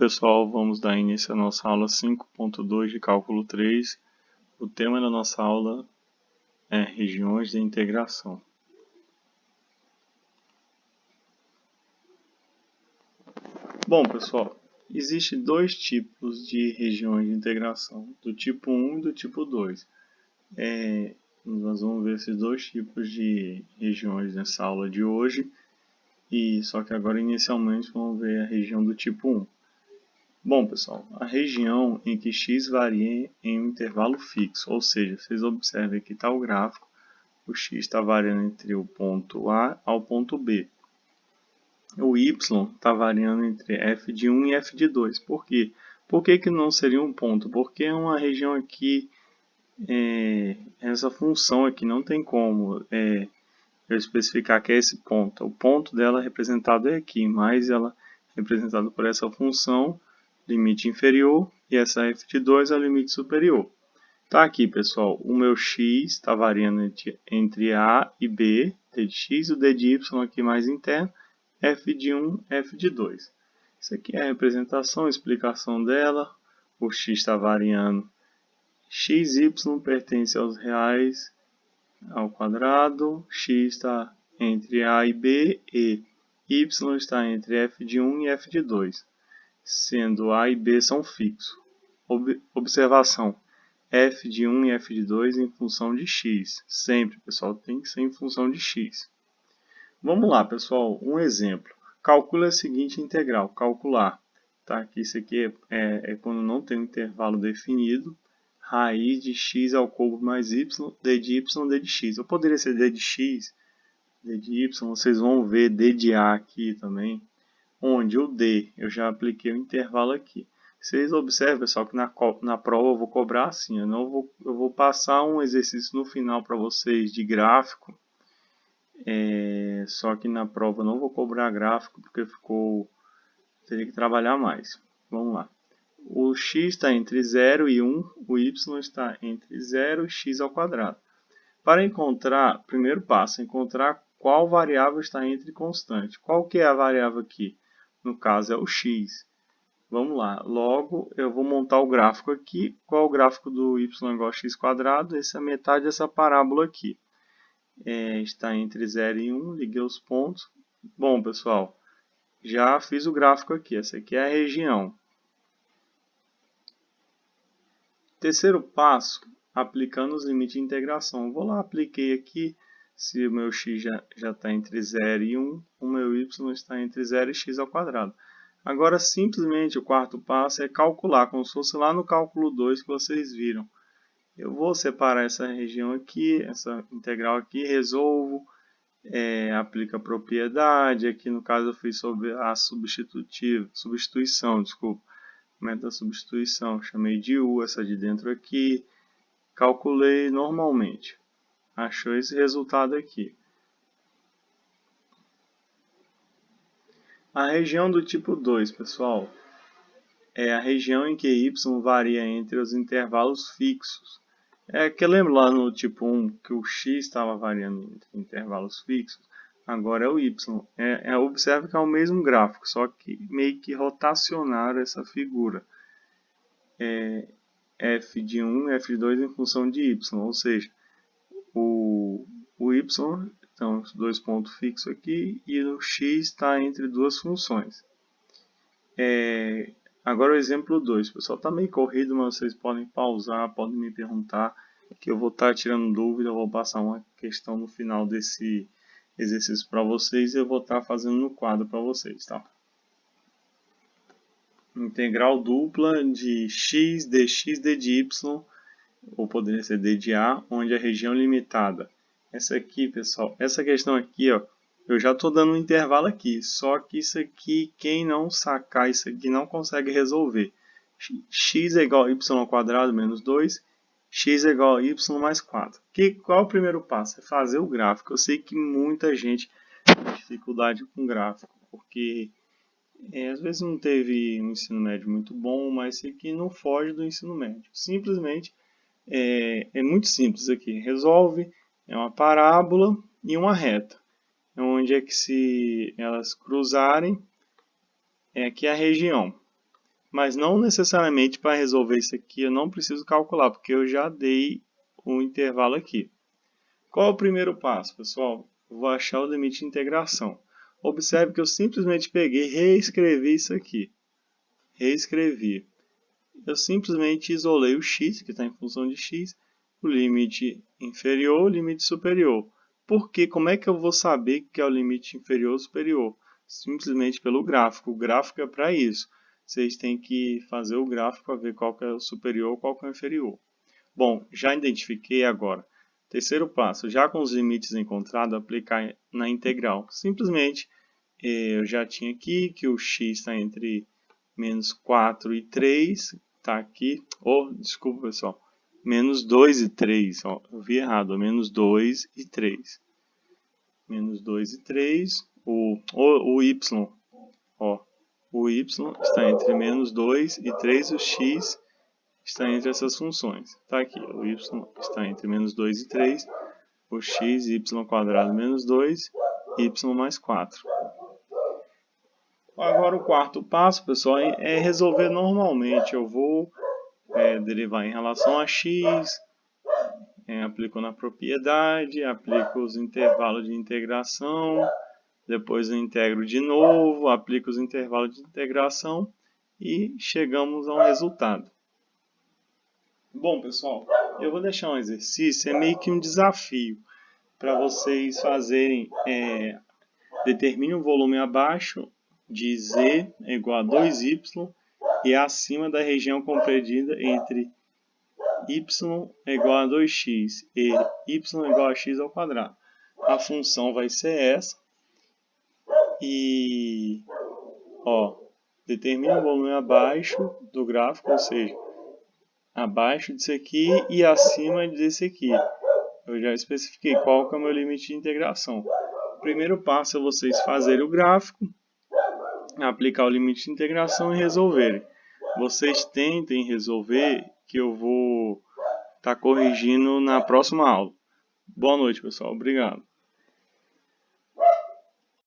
Pessoal, vamos dar início à nossa aula 5.2 de cálculo 3. O tema da nossa aula é regiões de integração. Bom, pessoal, existem dois tipos de regiões de integração, do tipo 1 e do tipo 2. Nós vamos ver esses dois tipos de regiões nessa aula de hoje, só que agora inicialmente vamos ver a região do tipo 1. Bom, pessoal, a região em que x varia em um intervalo fixo, ou seja, vocês observem que está o gráfico, o x está variando entre o ponto A ao ponto B. O y está variando entre f de 1 e f de 2. Por quê? Por que não seria um ponto? Porque é uma região aqui, essa função aqui não tem como eu especificar que é esse ponto. O ponto dela representado é aqui, mas ela é representada por essa função limite inferior, e essa f de 2 é o limite superior. Tá aqui, pessoal, o meu x está variando entre A e B, d de x, e o d de y aqui mais interno, f de 1, f de 2. Isso aqui é a representação, a explicação dela. O x está variando, x, y pertence aos reais ao quadrado, x está entre A e B, e y está entre f de 1 e f de 2. Sendo A e B são fixos. Observação: f de 1 e f de 2 em função de x. Sempre, pessoal, tem que ser em função de x. Vamos lá, pessoal, um exemplo. Calcule a seguinte integral, calcular. Tá? Aqui, isso aqui é quando não tem um intervalo definido. Raiz de x ao cubo mais y, d de y, d de x. Eu poderia ser d de x, d de y, vocês vão ver d de a aqui também. Onde o D, eu já apliquei o intervalo aqui. Vocês observam, pessoal, que na prova eu vou cobrar assim. Eu vou passar um exercício no final para vocês de gráfico. Só que na prova eu não vou cobrar gráfico, porque teria que trabalhar mais. Vamos lá. O x está entre 0 e 1, o y está entre 0 e x ao quadrado. Para encontrar, primeiro passo, encontrar qual variável está entre constante. Qual que é a variável aqui? No caso é o x. Vamos lá. Logo, eu vou montar o gráfico aqui. Qual é o gráfico do y igual a x quadrado? Essa é a metade dessa parábola aqui. Está entre 0 e 1. Liguei os pontos. Bom, pessoal, já fiz o gráfico aqui. Essa aqui é a região. Terceiro passo, aplicando os limites de integração. Eu vou lá, apliquei aqui. Se o meu x já está entre 0 e 1, o meu y está entre 0 e x ao quadrado. Agora, simplesmente, o quarto passo é calcular, como se fosse lá no cálculo 2 que vocês viram. Eu vou separar essa região aqui, essa integral aqui, resolvo, aplico a propriedade. Aqui, no caso, eu fiz sobre a substituição, desculpa. Método da substituição, chamei de u, essa de dentro aqui. Calculei normalmente. Achou esse resultado aqui. A região do tipo 2, pessoal, é a região em que y varia entre os intervalos fixos. Que lembra lá no tipo 1 que o x estava variando entre intervalos fixos? Agora é o y. Observe que é o mesmo gráfico, só que meio que rotacionaram essa figura. F de 1 e f de 2 em função de y, ou seja, o y, então, os dois pontos fixos aqui, e o x está entre duas funções. Agora o exemplo 2, pessoal, está meio corrido, mas vocês podem pausar, podem me perguntar, que eu vou estar tirando dúvida, eu vou passar uma questão no final desse exercício para vocês e eu vou estar fazendo no quadro para vocês, tá? Integral dupla de x, dx, d de y, ou poderia ser d de a, onde a região limitada. Essa aqui, pessoal, essa questão aqui, ó, eu já estou dando um intervalo aqui, só que isso aqui, quem não sacar isso aqui não consegue resolver. X é igual a y ao quadrado menos 2, x é igual a y mais 4. Qual é o primeiro passo? É fazer o gráfico. Eu sei que muita gente tem dificuldade com gráfico, porque às vezes não teve um ensino médio muito bom, mas isso aqui não foge do ensino médio. Simplesmente é muito simples aqui. Resolve, é uma parábola e uma reta. Onde é que se elas cruzarem, aqui é a região. Mas não necessariamente para resolver isso aqui eu não preciso calcular, porque eu já dei o intervalo aqui. Qual é o primeiro passo, pessoal? Eu vou achar o limite de integração. Observe que eu simplesmente peguei e reescrevi isso aqui. Reescrevi. Eu simplesmente isolei o x, que está em função de x, o limite inferior, o limite superior. Porque como é que eu vou saber que é o limite inferior ou superior? Simplesmente pelo gráfico. O gráfico é para isso. Vocês têm que fazer o gráfico para ver qual que é o superior e qual que é o inferior. Bom, já identifiquei agora. Terceiro passo, já com os limites encontrados, aplicar na integral. Simplesmente, eu já tinha aqui que o x está entre menos 4 e 3, está aqui. Desculpa pessoal, menos 2 e 3, eu vi errado, menos 2 e 3. Menos 2 e 3, o y, o y está entre menos 2 e 3, o x está entre essas funções. Está aqui, o y está entre menos 2 e 3, o x, y² menos 2, y mais 4. Agora o quarto passo, pessoal, é resolver normalmente. Eu vou derivar em relação a x, aplico na propriedade, aplico os intervalos de integração, depois eu integro de novo, aplico os intervalos de integração e chegamos a um resultado. Bom, pessoal, eu vou deixar um exercício, é meio que um desafio para vocês fazerem, determine um volume abaixo de Z igual a 2Y e acima da região compreendida entre y igual a 2x e y igual a x ao quadrado. A função vai ser essa e determine um volume abaixo do gráfico, ou seja, abaixo disso aqui e acima desse aqui. Eu já especifiquei qual que é o meu limite de integração. O primeiro passo é vocês fazerem o gráfico, aplicar o limite de integração e resolverem. Vocês tentem resolver, que eu vou estar corrigindo na próxima aula. Boa noite, pessoal. Obrigado.